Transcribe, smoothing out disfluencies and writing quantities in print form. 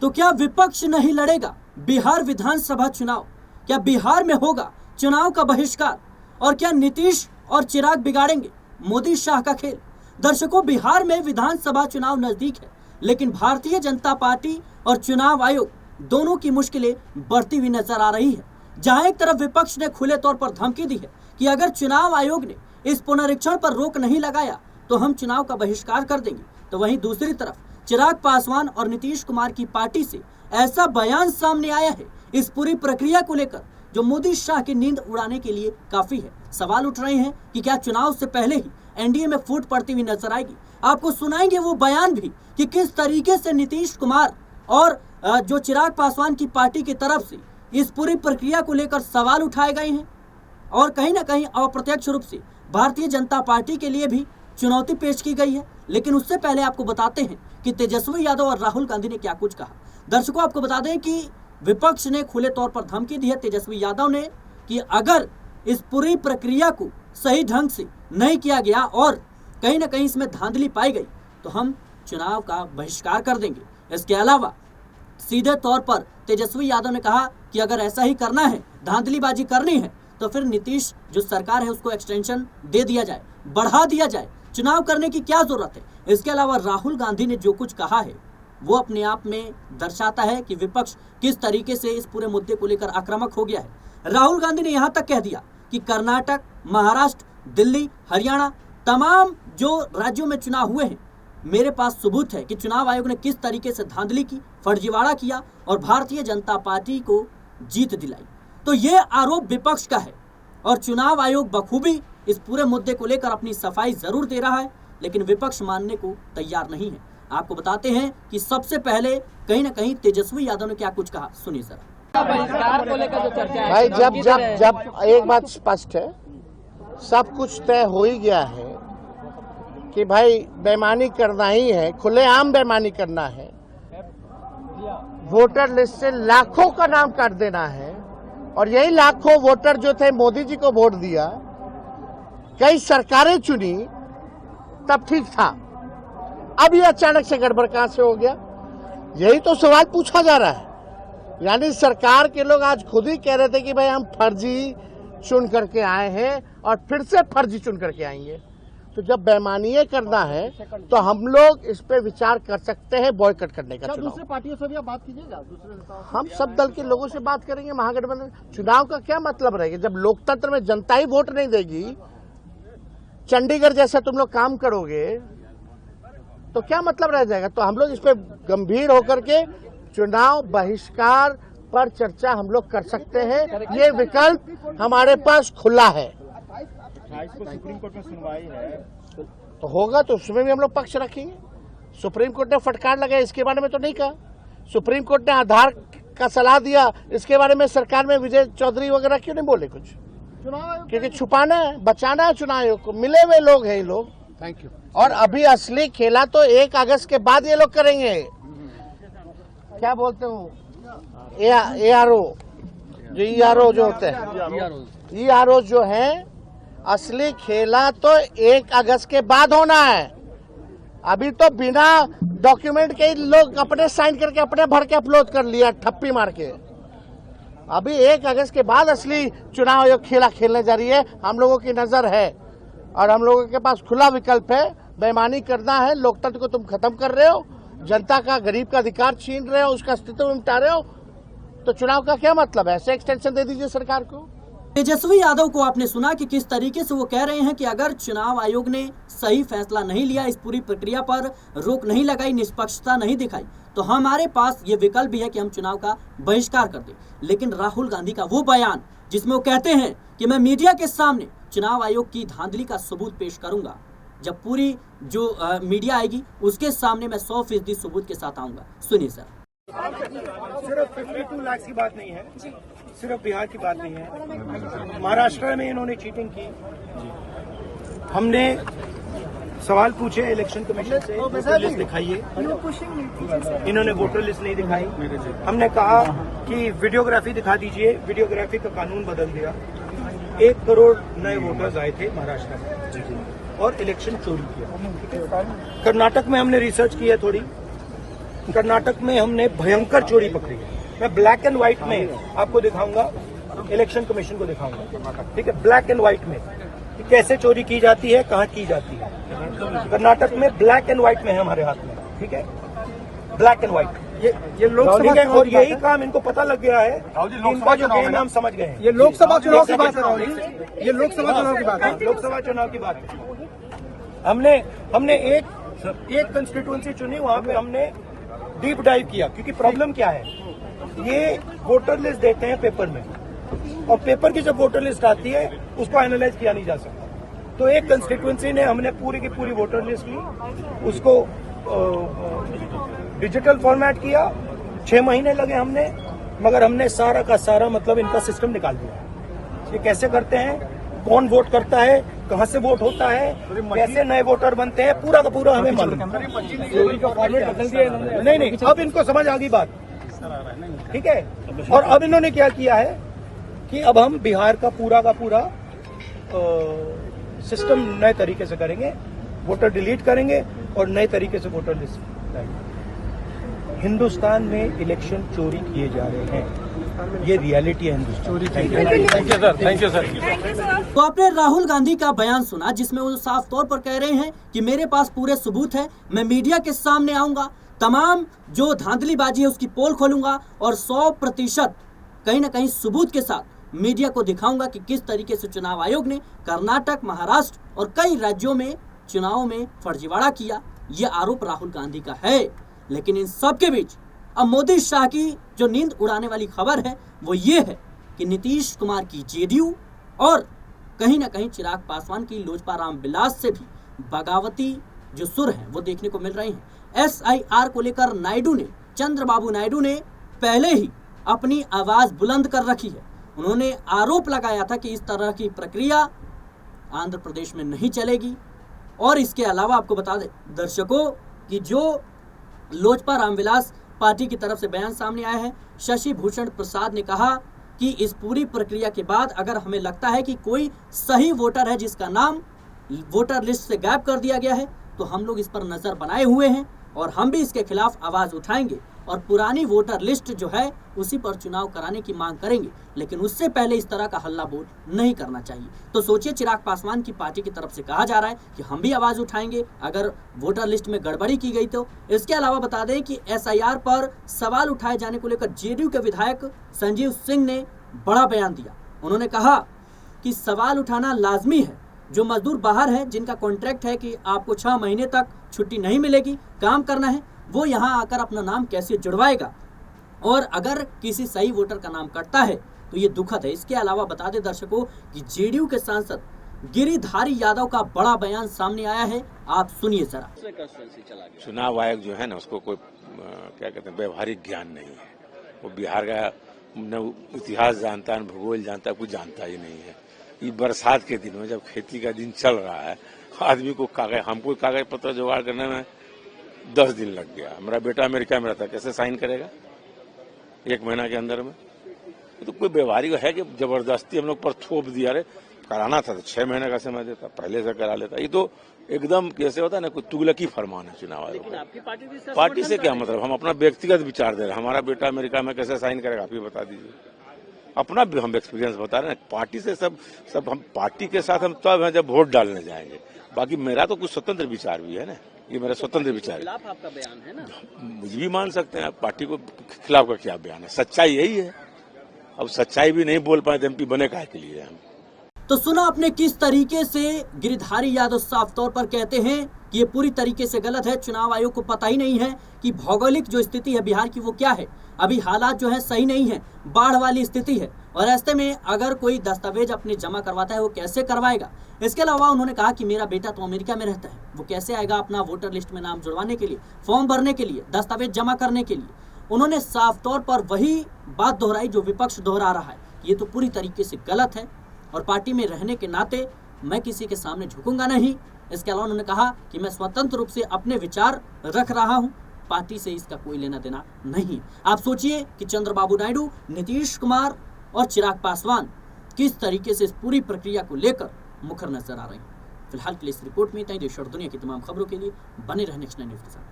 तो क्या विपक्ष नहीं लड़ेगा बिहार विधानसभा चुनाव? क्या बिहार में होगा चुनाव का बहिष्कार? और क्या नीतीश और चिराग बिगाड़ेंगे मोदी शाह का खेल? दर्शकों, बिहार में विधानसभा चुनाव नजदीक है, लेकिन भारतीय जनता पार्टी और चुनाव आयोग दोनों की मुश्किलें बढ़ती हुई नजर आ रही है। जहां एक तरफ विपक्ष ने खुले तौर पर धमकी दी है कि अगर चुनाव आयोग ने इस पुनरीक्षण पर रोक नहीं लगाया तो हम चुनाव का बहिष्कार कर देंगे, तो वहीं दूसरी तरफ चिराग पासवान और नीतीश कुमार की पार्टी से ऐसा बयान सामने आया है इस पूरी प्रक्रिया को लेकर जो मोदी शाह की नींद उड़ाने के लिए काफी है। सवाल उठ रहे हैं कि क्या चुनाव से पहले ही एनडीए में फूट पड़ती हुई नजर आएगी? आपको सुनाएंगे वो बयान भी कि किस तरीके से नीतीश कुमार और जो चिराग पासवान की पार्टी की तरफ से इस पूरी प्रक्रिया को लेकर सवाल उठाए गए हैं और कहीं ना कहीं अप्रत्यक्ष रूप से भारतीय जनता पार्टी के लिए भी चुनौती पेश की गई है। लेकिन उससे पहले आपको बताते हैं कि तेजस्वी यादव और राहुल गांधी ने क्या कुछ कहा। दर्शकों, आपको बता दें कि विपक्ष ने खुले तौर पर धमकी दी है तेजस्वी यादव ने कि अगर इस पूरी प्रक्रिया को सही ढंग से नहीं किया गया और कहीं ना कहीं इसमें धांधली पाई गई तो हम चुनाव का बहिष्कार कर देंगे। इसके अलावा सीधे तौर पर तेजस्वी यादव ने कहा कि अगर ऐसा ही करना है, धांधलीबाजी करनी है, तो फिर नीतीश जो सरकार है उसको एक्सटेंशन दे दिया जाए, बढ़ा दिया जाए, चुनाव करने की क्या जरूरत है। इसके अलावा राहुल गांधी ने जो कुछ कहा है वो अपने आप में दर्शाता है कि विपक्ष किस तरीके से इस पूरे मुद्दे को लेकर आक्रामक हो गया है। राहुल गांधी ने यहाँ तक कह दिया कि कर्नाटक, महाराष्ट्र, दिल्ली, हरियाणा तमाम जो राज्यों में चुनाव हुए हैं, मेरे पास सबूत है कि चुनाव आयोग ने किस तरीके से धांधली की, फर्जीवाड़ा किया और भारतीय जनता पार्टी को जीत दिलाई। तो ये आरोप विपक्ष का है और चुनाव आयोग बखूबी इस पूरे मुद्दे को लेकर अपनी सफाई जरूर दे रहा है, लेकिन विपक्ष मानने को तैयार नहीं है। आपको बताते हैं कि सबसे पहले कहीं ना कहीं तेजस्वी यादव ने क्या कुछ कहा, सुनिए जरा। बहिष्कार को लेकर जो चर्चा है भाई, जब एक बात स्पष्ट है, सब कुछ तय हो ही गया है कि भाई बेईमानी करना ही है, खुलेआम बेईमानी करना है, वोटर लिस्ट से लाखों का नाम काट देना है और यही लाखों वोटर जो थे मोदी जी को वोट दिया, कई सरकारें चुनी, तब ठीक था। अब ये अचानक से गड़बड़ कहां से हो गया, यही तो सवाल पूछा जा रहा है। यानी सरकार के लोग आज खुद ही कह रहे थे कि भाई हम फर्जी चुन करके आए हैं और फिर से फर्जी चुन करके आएंगे। तो जब बेईमानी करना है तो हम लोग इस पे विचार कर सकते हैं बॉयकॉट करने का। चुनाव दूसरे पार्टियों से भी आप बात कीजिएगा, दूसरे हम सब दल के लोगों से बात करेंगे। महागठबंधन चुनाव का क्या मतलब रहेगा जब लोकतंत्र में जनता ही वोट नहीं देगी? चंडीगढ़ जैसा तुम लोग काम करोगे तो क्या मतलब रह जाएगा? तो हम लोग इस पे गंभीर होकर के चुनाव बहिष्कार पर चर्चा हम लोग कर सकते हैं। ये विकल्प हमारे पास खुला है। सुप्रीम कोर्ट में सुनवाई है तो होगा तो उसमें भी हम लोग पक्ष रखेंगे। सुप्रीम कोर्ट ने फटकार लगाया, इसके बारे में तो नहीं कहा। सुप्रीम कोर्ट ने आधार का सलाह दिया, इसके बारे में सरकार में विजय चौधरी वगैरह क्यों नहीं बोले कुछ? क्योंकि छुपाना है, बचाना है चुनाव आयोग को। मिले हुए लोग हैं ये लोग। Thank you. और अभी असली खेला तो 1 अगस्त के बाद ये लोग करेंगे। क्या बोलते हो, ARO जो ERO जो होते हैं, ERO जो है, असली खेला तो 1 अगस्त के बाद होना है। अभी तो बिना डॉक्यूमेंट के लोग अपने साइन करके अपने भर के अपलोड कर लिया, ठप्पी मार के। अभी 1 अगस्त के बाद असली चुनाव आयोग खेला खेलने जा रही है। हम लोगों की नजर है और हम लोगों के पास खुला विकल्प है। बेईमानी करना है, लोकतंत्र को तुम खत्म कर रहे हो, जनता का, गरीब का अधिकार छीन रहे हो, उसका अस्तित्व मिटा रहे हो, तो चुनाव का क्या मतलब है? ऐसे एक्सटेंशन दे दीजिए सरकार को। तेजस्वी यादव को आपने सुना कि किस तरीके से वो कह रहे हैं कि अगर चुनाव आयोग ने सही फैसला नहीं लिया, इस पूरी प्रक्रिया पर रोक नहीं लगाई, निष्पक्षता नहीं दिखाई, तो हमारे पास ये विकल्प भी है कि हम चुनाव का बहिष्कार कर दें। लेकिन राहुल गांधी का वो बयान जिसमें वो कहते हैं कि मैं मीडिया के सामने चुनाव आयोग की धांधली का सबूत पेश करूंगा, जब पूरी जो मीडिया आएगी उसके सामने मैं 100% सबूत के साथ आऊंगा। सुनिए सर। सिर्फ 52 लाख की बात नहीं है, सिर्फ बिहार की बात नहीं है। महाराष्ट्र में इन्होंने चीटिंग की। हमने सवाल पूछे इलेक्शन कमीशन से, वोटर लिस्ट दिखाइए, इन्होंने वोटर लिस्ट नहीं दिखाई। हमने कहा कि वीडियोग्राफी दिखा दीजिए, वीडियोग्राफी का कानून बदल दिया। 1 करोड़ नए वोटर्स आए थे महाराष्ट्र में और इलेक्शन चोरी किया। कर्नाटक में हमने रिसर्च की है थोड़ी, कर्नाटक में हमने भयंकर चोरी पकड़ी है। मैं ब्लैक एंड व्हाइट में आपको दिखाऊंगा, इलेक्शन कमीशन को दिखाऊंगा, ठीक है, ब्लैक एंड व्हाइट में कि कैसे चोरी की जाती है, कहाँ की जाती है। कर्नाटक में ब्लैक एंड व्हाइट में है हमारे हाथ में, ठीक है, ब्लैक एंड व्हाइट। ये लोकसभा और यही काम इनको पता लग गया है कि इनका जो गेम हम समझ गए हैं। ये लोकसभा चुनाव की बात है राहुल जी, ये लोकसभा चुनाव की बात है। लोकसभा चुनाव की बात है। हमने एक कंस्टिट्यूएंसी चुनी, वहां पे हमने डीप डाइव किया, क्योंकि प्रॉब्लम क्या है, ये वोटर लिस्ट देते हैं पेपर में, और पेपर की जब वोटर लिस्ट आती है उसको एनालाइज किया नहीं जा सकता। तो एक कंस्टिट्यूएंसी ने हमने पूरी की पूरी वोटर लिस्ट ली, उसको डिजिटल फॉर्मेट किया, 6 महीने लगे हमने, मगर हमने सारा का सारा मतलब इनका सिस्टम निकाल दिया। ये कैसे करते हैं, कौन वोट करता है, कहां से वोट होता है, कैसे नए वोटर बनते हैं, पूरा का पूरा हमें मालूम। नहीं, अब इनको समझ आ गई बात, ठीक है। और अब इन्होंने क्या किया है कि अब हम बिहार का पूरा सिस्टम नए तरीके से करेंगे, वोटर डिलीट करेंगे और नए तरीके से वोटर लिस्ट लाएंगे। हिंदुस्तान में इलेक्शन चोरी किए जा रहे हैं, ये रियलिटी है हिंदुस्तान। Thank you sir. तो आपने राहुल गांधी का बयान सुना, जिसमें वो साफ तौर पर कह रहे हैं कि मेरे पास पूरे सबूत है, मैं मीडिया के सामने आऊंगा, तमाम जो धांधलीबाजी है उसकी पोल खोलूंगा और 100% कहीं ना कहीं सबूत के साथ मीडिया को दिखाऊंगा कि किस तरीके से चुनाव आयोग ने कर्नाटक, महाराष्ट्र और कई राज्यों में चुनावों में फर्जीवाड़ा किया। ये आरोप राहुल गांधी का है। लेकिन इन सब के बीच अब मोदी शाह की जो नींद उड़ाने वाली खबर है वो ये है कि नीतीश कुमार की जेडीयू और कहीं ना कहीं चिराग पासवान की लोजपा राम विलास से भी बगावती जो सुर हैं वो देखने को मिल रहे हैं। SIR को लेकर चंद्रबाबू नायडू ने पहले ही अपनी आवाज बुलंद कर रखी है। उन्होंने आरोप लगाया था कि इस तरह की प्रक्रिया आंध्र प्रदेश में नहीं चलेगी। और इसके अलावा आपको बता दें दर्शकों कि जो लोजपा रामविलास पार्टी की तरफ से बयान सामने आया है, शशि भूषण प्रसाद ने कहा कि इस पूरी प्रक्रिया के बाद अगर हमें लगता है कि कोई सही वोटर है जिसका नाम वोटर लिस्ट से गायब कर दिया गया है, तो हम लोग इस पर नजर बनाए हुए हैं और हम भी इसके खिलाफ आवाज उठाएंगे और पुरानी वोटर लिस्ट जो है उसी पर चुनाव कराने की मांग करेंगे। लेकिन उससे पहले इस तरह का हल्ला बोल नहीं करना चाहिए। तो सोचिए, चिराग पासवान की पार्टी की तरफ से कहा जा रहा है कि हम भी आवाज उठाएंगे अगर वोटर लिस्ट में गड़बड़ी की गई तो। इसके अलावा बता दें कि SIR पर सवाल उठाए जाने को लेकर जेडीयू के विधायक संजीव सिंह ने बड़ा बयान दिया। उन्होंने कहा कि सवाल उठाना लाजमी है। जो मजदूर बाहर है, जिनका कॉन्ट्रैक्ट है कि आपको 6 महीने तक छुट्टी नहीं मिलेगी, काम करना है, वो यहाँ आकर अपना नाम कैसे जुड़वाएगा। और अगर किसी सही वोटर का नाम कटता है तो ये दुखद है। इसके अलावा बता दें दर्शकों कि जेडीयू के सांसद गिरिधारी यादव का बड़ा बयान सामने आया है, आप सुनिए जरा। चुनाव आयोग जो है ना, उसको कोई क्या कहते हैं व्यवहारिक ज्ञान नहीं है। वो बिहार का न इतिहास जानता है, न भूगोल जानता है, कुछ जानता ही नहीं है। ये बरसात के दिन में जब खेती का दिन चल रहा है, आदमी को हमको कागज पत्र जुगाड़ करने में 10 दिन लग गया। मेरा बेटा अमेरिका में रहता है, कैसे साइन करेगा 1 महीना के अंदर में? तो कोई व्यवहारिक है कि जबरदस्ती हम लोग पर थोप दिया। रे कराना था तो 6 महीने का समय देता, पहले से करा लेता। ये तो एकदम कैसे होता है ना, कोई तुगलकी फरमान है चुनाव आयोग। पार्टी से क्या मतलब, हम अपना व्यक्तिगत विचार दे रहे हैं। हमारा बेटा अमेरिका में कैसे साइन करेगा आप ही बता दीजिए। अपना भी हम एक्सपीरियंस बता रहे हैं। पार्टी से सब हम पार्टी के साथ हम तब हैं जब वोट डालने जाएंगे। बाकी मेरा तो कुछ स्वतंत्र विचार भी है ना, ये मेरा स्वतंत्र विचार है। आपका बयान है ना, मुझे भी मान सकते हैं। पार्टी को खिलाफ का क्या बयान है, सच्चाई यही है। अब सच्चाई भी नहीं बोल पाए तो MP बने काहे के लिए हम। तो सुना आपने किस तरीके से गिरिधारी यादव साफ तौर पर कहते हैं कि ये पूरी तरीके से गलत है। चुनाव आयोग को पता ही नहीं है कि भौगोलिक जो स्थिति है बिहार की वो क्या है। अभी हालात जो है सही नहीं है, बाढ़ वाली स्थिति है और ऐसे में अगर कोई दस्तावेज अपने जमा करवाता है वो कैसे करवाएगा। इसके अलावा उन्होंने कहा कि मेरा बेटा तो अमेरिका में रहता है, वो कैसे आएगा अपना वोटर लिस्ट में नाम जुड़वाने के लिए, फॉर्म भरने के लिए, दस्तावेज जमा करने के लिए। उन्होंने साफ तौर पर वही बात दोहराई जो विपक्ष दोहरा रहा है। ये तो पूरी तरीके से गलत है और पार्टी में रहने के नाते मैं किसी के सामने झुकूंगा नहीं। इसके अलावा उन्होंने कहा कि मैं स्वतंत्र रूप से अपने विचार रख रहा हूं, पार्टी से इसका कोई लेना देना नहीं। आप सोचिए कि चंद्रबाबू नायडू, नीतीश कुमार और चिराग पासवान किस तरीके से इस पूरी प्रक्रिया को लेकर मुखर नजर आ रहे हैं। फिलहाल के लिए इस रिपोर्ट में इतना ही। देश और दुनिया की तमाम खबरों के लिए बने रहने नेक्स्ट 9 न्यूज़ के साथ।